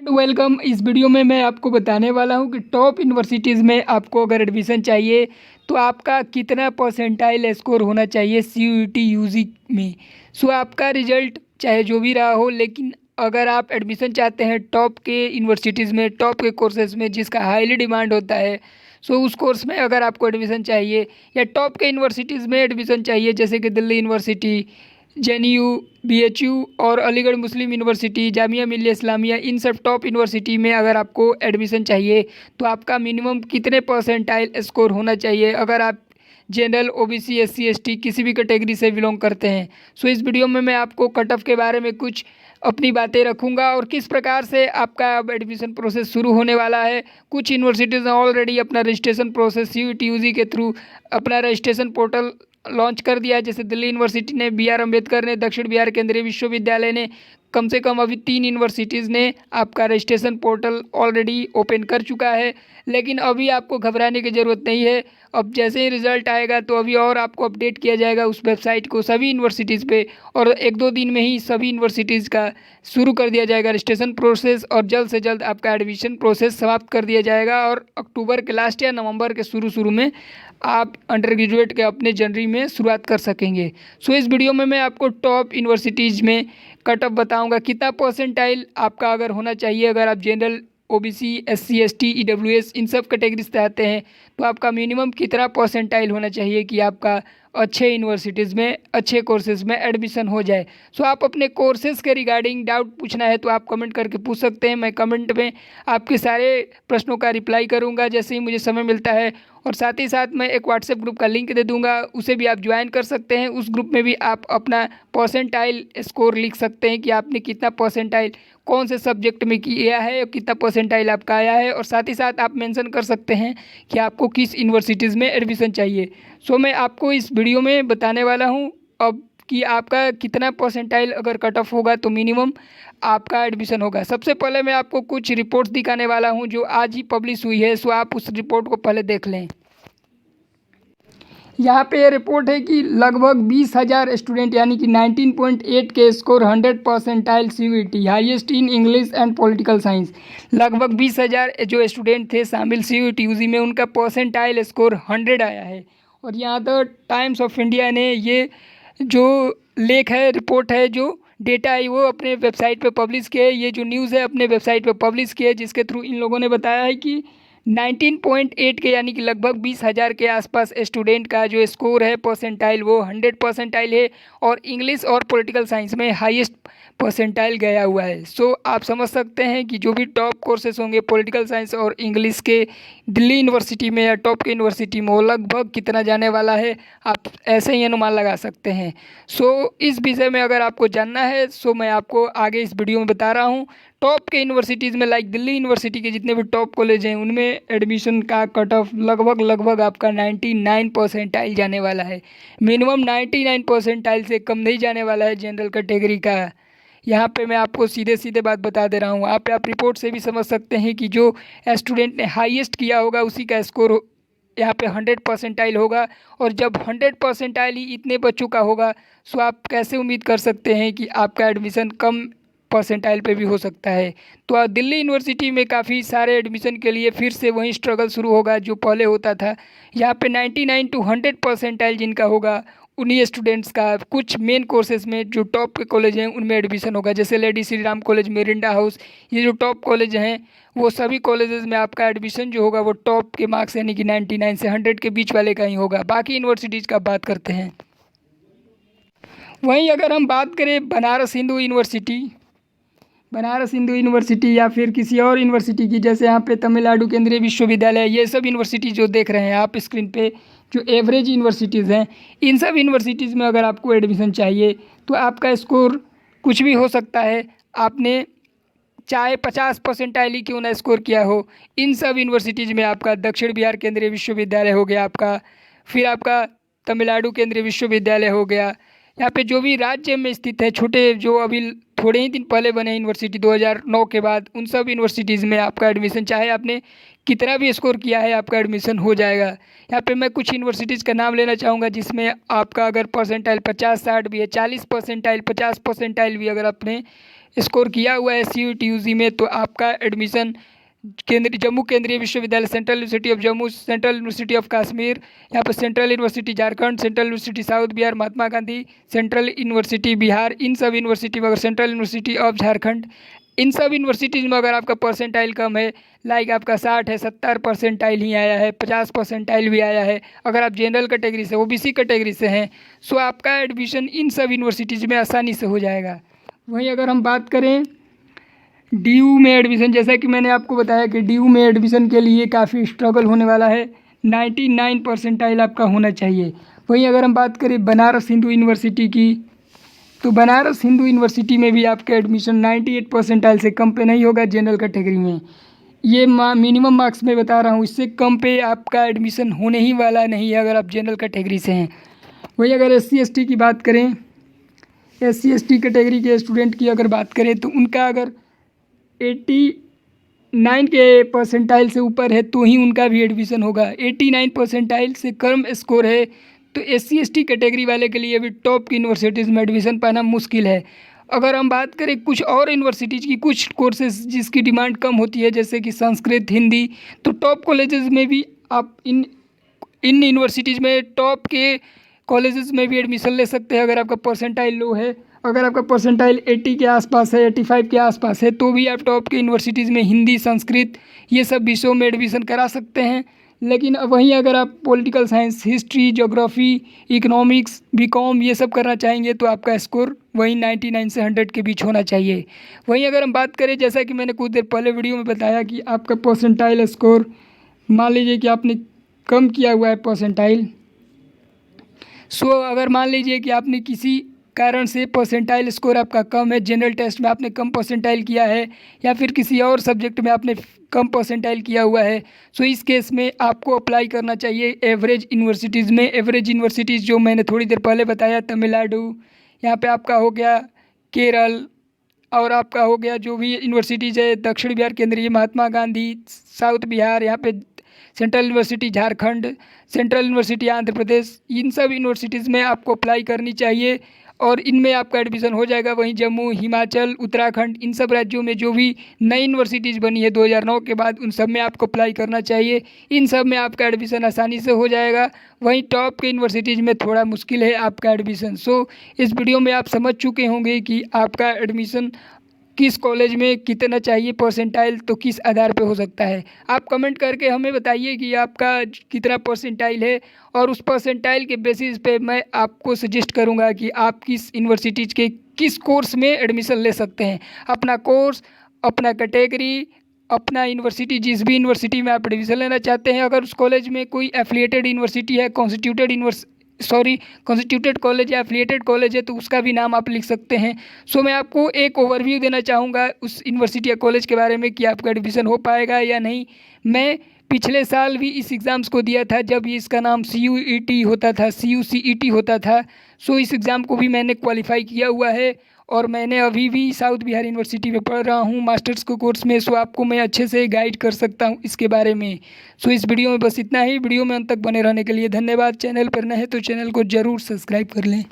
Welcome. इस video में मैं आपको बताने वाला हूं कि टॉप यूनिवर्सिटीज़ में आपको अगर एडमिशन चाहिए तो आपका कितना परसेंटाइल स्कोर होना चाहिए CUET यूजी में। आपका रिजल्ट चाहे जो भी रहा हो, लेकिन अगर आप एडमिशन चाहते हैं टॉप के यूनिवर्सिटीज़ में, टॉप के कोर्सेज़ में जिसका हाईली डिमांड होता है, उस कोर्स में अगर आपको एडमिशन चाहिए या टॉप के यूनिवर्सिटीज़ में एडमिशन चाहिए, जैसे कि दिल्ली यूनिवर्सिटी, JNU, BHU और अलीगढ़ मुस्लिम यूनिवर्सिटी, जामिया मिल्लिया इस्लामिया, इन सब टॉप यूनिवर्सिटी में अगर आपको एडमिशन चाहिए तो आपका मिनिमम कितने परसेंटाइल स्कोर होना चाहिए अगर आप जनरल, OBC, SC, ST किसी भी कैटेगरी से बिलोंग करते हैं। इस वीडियो में मैं आपको कट ऑफ के बारे में कुछ अपनी बातें रखूंगा और किस प्रकार से आपका अब एडमिशन प्रोसेस शुरू होने वाला है। कुछ यूनिवर्सिटीज़ ऑलरेडी अपना रजिस्ट्रेशन प्रोसेस CUET यूजी के थ्रू अपना रजिस्ट्रेशन पोर्टल लॉन्च कर दिया है, जैसे दिल्ली यूनिवर्सिटी ने, BR अम्बेडकर ने, दक्षिण बिहार केंद्रीय विश्वविद्यालय ने, कम से कम अभी 3 यूनिवर्सिटीज़ ने आपका रजिस्ट्रेशन पोर्टल ऑलरेडी ओपन कर चुका है। लेकिन अभी आपको घबराने की ज़रूरत नहीं है। अब जैसे ही रिज़ल्ट आएगा तो अभी और आपको अपडेट किया जाएगा उस वेबसाइट को सभी यूनिवर्सिटीज़ पे, और 1-2 दिन में ही सभी यूनिवर्सिटीज़ का शुरू कर दिया जाएगा रजिस्ट्रेशन प्रोसेस, और जल्द से जल्द आपका एडमिशन प्रोसेस समाप्त कर दिया जाएगा और अक्टूबर के लास्ट या नवंबर के शुरू में आप अंडर ग्रेजुएट के अपने जनवरी में शुरुआत कर सकेंगे। इस वीडियो में मैं आपको टॉप यूनिवर्सिटीज़ में कट ऑफ बताऊंगा कितना परसेंटाइल आपका अगर होना चाहिए। अगर आप general, OBC, SC, ST, EWS इन सब कैटेगरी से आते हैं तो आपका मिनिमम कितना परसेंटाइल होना चाहिए कि आपका अच्छे यूनिवर्सिटीज़ में, अच्छे कोर्सेज में एडमिशन हो जाए। आप अपने कोर्सेज़ के रिगार्डिंग डाउट पूछना है तो आप कमेंट करके पूछ सकते हैं। मैं कमेंट में आपके सारे प्रश्नों का रिप्लाई करूंगा जैसे ही मुझे समय मिलता है, और साथ ही साथ मैं एक व्हाट्सएप ग्रुप का लिंक दे दूंगा, उसे भी आप ज्वाइन कर सकते हैं। उस ग्रुप में भी आप अपना परसेंटाइल स्कोर लिख सकते हैं कि आपने कितना परसेंटाइल कौन से सब्जेक्ट में किया है और कितना परसेंटाइल आपका आया है, और साथ ही साथ आप मेंशन कर सकते हैं कि आपको किस यूनिवर्सिटीज़ में एडमिशन चाहिए। मैं आपको इस वीडियो में बताने वाला हूँ अब कि आपका कितना परसेंटाइल अगर कट ऑफ होगा तो मिनिमम आपका एडमिशन होगा। सबसे पहले मैं आपको कुछ रिपोर्ट्स दिखाने वाला हूं जो आज ही पब्लिश हुई है, आप उस रिपोर्ट को पहले देख लें। यहाँ पे ये रिपोर्ट है कि लगभग 20,000 स्टूडेंट यानी कि 19.8 के score 100 percentile CUET highest in English and political science. लगभग 20,000 जो स्टूडेंट थे शामिल CUET यूजी में, उनका परसेंटाइल स्कोर 100 आया है। और यहाँ द टाइम्स ऑफ इंडिया ने ये जो लेख है, रिपोर्ट है, जो डेटा है, वो अपने वेबसाइट पे पब्लिश किए। ये जो न्यूज़ है अपने वेबसाइट पे पब्लिश किए, जिसके थ्रू इन लोगों ने बताया है कि 19.8 के यानी कि लगभग 20,000 के आसपास स्टूडेंट का जो स्कोर है परसेंटाइल वो 100 परसेंटाइल है, और इंग्लिश और पॉलिटिकल साइंस में हाईएस्ट परसेंटाइल गया हुआ है। आप समझ सकते हैं कि जो भी टॉप कोर्सेज होंगे पॉलिटिकल साइंस और इंग्लिश के दिल्ली यूनिवर्सिटी में या टॉप के यूनिवर्सिटी में, वो लगभग कितना जाने वाला है आप ऐसे ही अनुमान लगा सकते हैं। इस विषय में अगर आपको जानना है मैं आपको आगे इस वीडियो में बता रहा हूँ। टॉप के यूनिवर्सिटीज़ में लाइक दिल्ली यूनिवर्सिटी के जितने भी टॉप कॉलेज हैं उनमें एडमिशन का कट ऑफ लगभग आपका 99 परसेंटाइल जाने वाला है। मिनिमम 99 परसेंटाइल से कम नहीं जाने वाला है जनरल कैटेगरी का। यहाँ पे मैं आपको सीधे बात बता दे रहा हूँ। आप रिपोर्ट से भी समझ सकते हैं कि जो स्टूडेंट ने हाईएस्ट किया होगा उसी का स्कोर यहाँ पे 100 परसेंटाइल होगा, और जब 100 परसेंटाइल ही इतने बच्चों का होगा आप कैसे उम्मीद कर सकते हैं कि आपका एडमिशन कम परसेंटाइल पे भी हो सकता है। दिल्ली यूनिवर्सिटी में काफ़ी सारे एडमिशन के लिए फिर से वही स्ट्रगल शुरू होगा जो पहले होता था। यहाँ पे 99 to 100 परसेंटाइल जिनका होगा उन्हीं स्टूडेंट्स का कुछ मेन कोर्सेज में जो टॉप के कॉलेज हैं उनमें एडमिशन होगा, जैसे lady Shri Ram college, Mirinda house, ये जो टॉप कॉलेज हैं वो सभी कॉलेजेस में आपका एडमिशन जो होगा वो टॉप के मार्क्स यानी कि 99 से 100 के बीच वाले का ही होगा। बाकी यूनिवर्सिटीज़ का बात करते हैं। वहीं अगर हम बात करें बनारस हिंदू यूनिवर्सिटी या फिर किसी और यूनिवर्सिटी की, जैसे यहाँ पे तमिलनाडु केंद्रीय विश्वविद्यालय, ये सब यूनिवर्सिटी जो देख रहे हैं आप स्क्रीन पे, जो एवरेज यूनिवर्सिटीज़ हैं, इन सब यूनिवर्सिटीज़ में अगर आपको एडमिशन चाहिए तो आपका स्कोर कुछ भी हो सकता है। आपने चाहे 50 परसेंटाइल ही क्यों ना स्कोर किया हो, इन सब यूनिवर्सिटीज़ में आपका दक्षिण बिहार केंद्रीय विश्वविद्यालय हो गया आपका, फिर आपका तमिलनाडु केंद्रीय विश्वविद्यालय हो गया, यहाँ पे जो भी राज्य में स्थित है, छोटे जो अभी थोड़े ही दिन पहले बने यूनिवर्सिटी 2009 के बाद, उन सब यूनिवर्सिटीज़ में आपका एडमिशन चाहे आपने कितना भी स्कोर किया है आपका एडमिशन हो जाएगा। यहाँ पे मैं कुछ यूनिवर्सिटीज़ का नाम लेना चाहूँगा जिसमें आपका अगर परसेंटाइल 50-60 भी है, 40 परसेंटाइल, 50 परसेंटाइल भी अगर आपने स्कोर किया हुआ है CUET-UG में, तो आपका एडमिशन जम्मू केंद्रीय विश्वविद्यालय, central university of Jammu, central university of Kashmir, यहाँ पर central university Jharkhand, central university south Bihar Mahatma Gandhi, central university Bihar, इन सब यूनिवर्सिटी में अगर सेंट्रल यूनिवर्सिटी ऑफ झारखंड, इन सब यूनिवर्सिटीज़ में अगर आपका परसेंटाइल कम है, लाइक आपका 60 है, 70 परसेंटाइल ही आया है, 50 परसेंटाइल भी आया है, अगर आप जनरल कैटेगरी से, OBC कैटेगरी से हैं, सो आपका एडमिशन इन सब यूनिवर्सिटीज़ में आसानी से हो जाएगा। वहीं अगर हम बात करें DU में एडमिशन, जैसा कि मैंने आपको बताया कि DU में एडमिशन के लिए काफ़ी स्ट्रगल होने वाला है, 99 परसेंटाइल आपका होना चाहिए। वहीं अगर हम बात करें बनारस हिंदू यूनिवर्सिटी की, तो बनारस हिंदू यूनिवर्सिटी में भी आपका एडमिशन 98 परसेंटाइल से कम पे नहीं होगा जनरल कैटेगरी में। ये मिनिमम मार्क्स में बता रहा हूँ, इससे कम पे आपका एडमिशन होने ही वाला नहीं है अगर आप जनरल कैटेगरी से हैं। वही अगर SC/ST की बात करें, SC/ST कैटेगरी के स्टूडेंट की अगर बात करें तो उनका अगर 89 के परसेंटाइल से ऊपर है तो ही उनका भी एडमिशन होगा। 89 परसेंटाइल से कम स्कोर है तो SC/ST कैटेगरी वाले के लिए भी टॉप की यूनिवर्सिटीज़ में एडमिशन पाना मुश्किल है। अगर हम बात करें कुछ और यूनिवर्सिटीज़ की, कुछ कोर्सेज जिसकी डिमांड कम होती है जैसे कि संस्कृत, हिंदी, तो टॉप कॉलेजेस में भी आप इन यूनिवर्सिटीज़ में टॉप के कॉलेजेस में भी एडमिशन ले सकते हैं अगर आपका परसेंटाइल लो है। अगर आपका परसेंटाइल 80 के आसपास है, 85 के आसपास है, तो भी आप टॉप के यूनिवर्सिटीज़ में हिंदी, संस्कृत ये सब विषयों में एडमिशन करा सकते हैं। लेकिन वहीं अगर आप political science, history, geography, economics, BCom ये सब करना चाहेंगे तो आपका स्कोर वहीं 99 से 100 के बीच होना चाहिए। वहीं अगर हम बात करें, जैसा कि मैंने कुछ देर पहले वीडियो में बताया कि आपका परसेंटाइल स्कोर, मान लीजिए कि आपने कम किया हुआ है परसेंटाइल, सो अगर मान लीजिए कि आपने किसी कारण से परसेंटाइल स्कोर आपका कम है, जनरल टेस्ट में आपने कम परसेंटाइल किया है या फिर किसी और सब्जेक्ट में आपने कम परसेंटाइल किया हुआ है, सो इस केस में आपको अप्लाई करना चाहिए एवरेज यूनिवर्सिटीज़ में। एवरेज यूनिवर्सिटीज़ जो मैंने थोड़ी देर पहले बताया, तमिलनाडु, यहाँ पे आपका हो गया केरल, और आपका हो गया जो भी यूनिवर्सिटीज़ है, दक्षिण बिहार केंद्रीय महात्मा गांधी, साउथ बिहार, यहाँ पे central university Jharkhand, central university Andhra Pradesh, इन सब यूनिवर्सिटीज़ में आपको अप्लाई करनी चाहिए और इनमें आपका एडमिशन हो जाएगा। वहीं जम्मू, हिमाचल, उत्तराखंड, इन सब राज्यों में जो भी नई यूनिवर्सिटीज़ बनी है 2009 के बाद, उन सब में आपको अप्लाई करना चाहिए। इन सब में आपका एडमिशन आसानी से हो जाएगा। वहीं टॉप के यूनिवर्सिटीज़ में थोड़ा मुश्किल है आपका एडमिशन। सो इस वीडियो में आप समझ चुके होंगे कि आपका एडमिशन किस कॉलेज में कितना चाहिए परसेंटाइल, तो किस आधार पे हो सकता है। आप कमेंट करके हमें बताइए कि आपका कितना परसेंटाइल है और उस परसेंटाइल के बेसिस पे मैं आपको सजेस्ट करूंगा कि आप किस यूनिवर्सिटीज़ के किस कोर्स में एडमिशन ले सकते हैं। अपना कोर्स, अपना कैटेगरी, अपना यूनिवर्सिटी, जिस भी यूनिवर्सिटी में आप एडमिशन लेना चाहते हैं, अगर उस कॉलेज में कोई एफिलिएटेड यूनिवर्सिटी है, कॉन्स्टिट्यूटेड कॉलेज या एफिलिएटेड कॉलेज है, तो उसका भी नाम आप लिख सकते हैं। सो मैं आपको एक ओवरव्यू देना चाहूँगा उस यूनिवर्सिटी या कॉलेज के बारे में कि आपका एडमिशन हो पाएगा या नहीं। मैं पिछले साल भी इस एग्ज़ाम्स को दिया था जब इसका नाम CUET होता था, CUCET होता था। सो इस एग्ज़ाम को भी मैंने क्वालिफाई किया हुआ है और मैंने अभी भी साउथ बिहार यूनिवर्सिटी में पढ़ रहा हूँ मास्टर्स के कोर्स में। सो आपको मैं अच्छे से गाइड कर सकता हूँ इसके बारे में। सो इस वीडियो में बस इतना ही। वीडियो में अंत तक बने रहने के लिए धन्यवाद। चैनल पर नए हैं तो चैनल को ज़रूर सब्सक्राइब कर लें।